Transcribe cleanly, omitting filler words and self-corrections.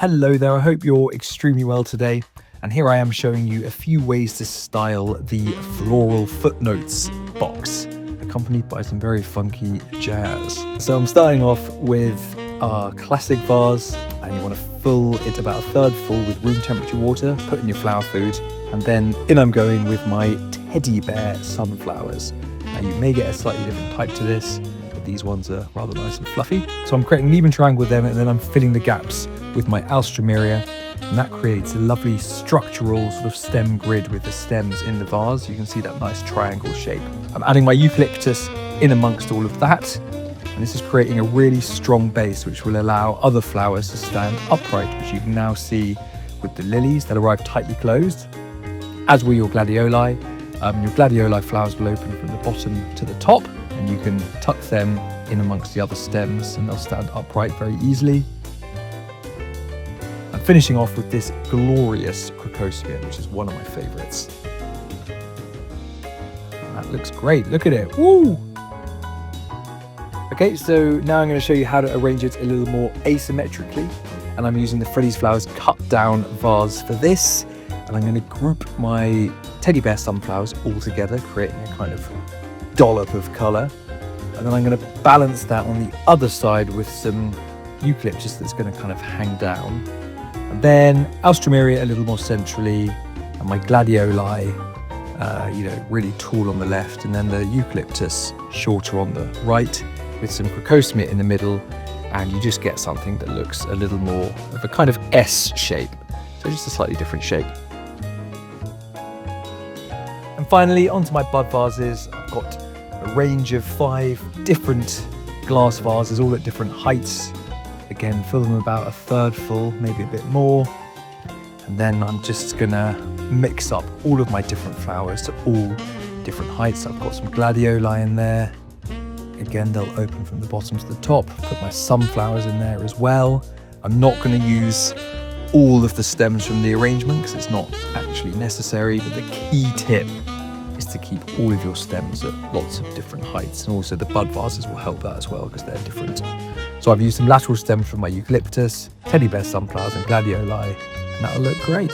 Hello there, I hope you're extremely well today. And here I am showing you a few ways to style the floral footnotes box, accompanied by some very funky jazz. So I'm starting off with our classic vase, and you want to fill it about a third full with room temperature water, put in your flower food, and then in I'm going with my teddy bear sunflowers. Now you may get a slightly different type to this, but these ones are rather nice and fluffy. So I'm creating an even triangle with them, and then I'm filling the gaps with my alstroemeria, and that creates a lovely structural sort of stem grid with the stems in the vase. You can see that nice triangle shape. I'm adding my eucalyptus in amongst all of that, and this is creating a really strong base which will allow other flowers to stand upright, which you can now see with the lilies that arrive tightly closed, as will your gladioli. Your gladioli flowers will open from the bottom to the top, and you can tuck them in amongst the other stems and they'll stand upright very easily. I'm finishing off with this glorious crocosmia, which is one of my favourites. That looks great, look at it, woo! Okay, so now I'm going to show you how to arrange it a little more asymmetrically, and I'm using the Freddy's Flowers cut down vase for this, and I'm going to group my teddy bear sunflowers all together, creating a kind of dollop of colour, and then I'm going to balance that on the other side with some eucalyptus that's going to kind of hang down. And then alstroemeria a little more centrally, and my gladioli, really tall on the left, and then the eucalyptus shorter on the right, with some crocosmia in the middle, and you just get something that looks a little more of a kind of S shape, so just a slightly different shape. And finally, onto my bud vases. I've got a range of 5 different glass vases, all at different heights. Again, fill them about a third full, maybe a bit more. And then I'm just gonna mix up all of my different flowers to all different heights. I've got some gladioli in there. Again, they'll open from the bottom to the top. Put my sunflowers in there as well. I'm not gonna use all of the stems from the arrangement because it's not actually necessary, but the key tip is to keep all of your stems at lots of different heights, and also the bud vases will help that as well because they're different. So I've used some lateral stems from my eucalyptus, teddy bear sunflowers and gladioli, and that'll look great.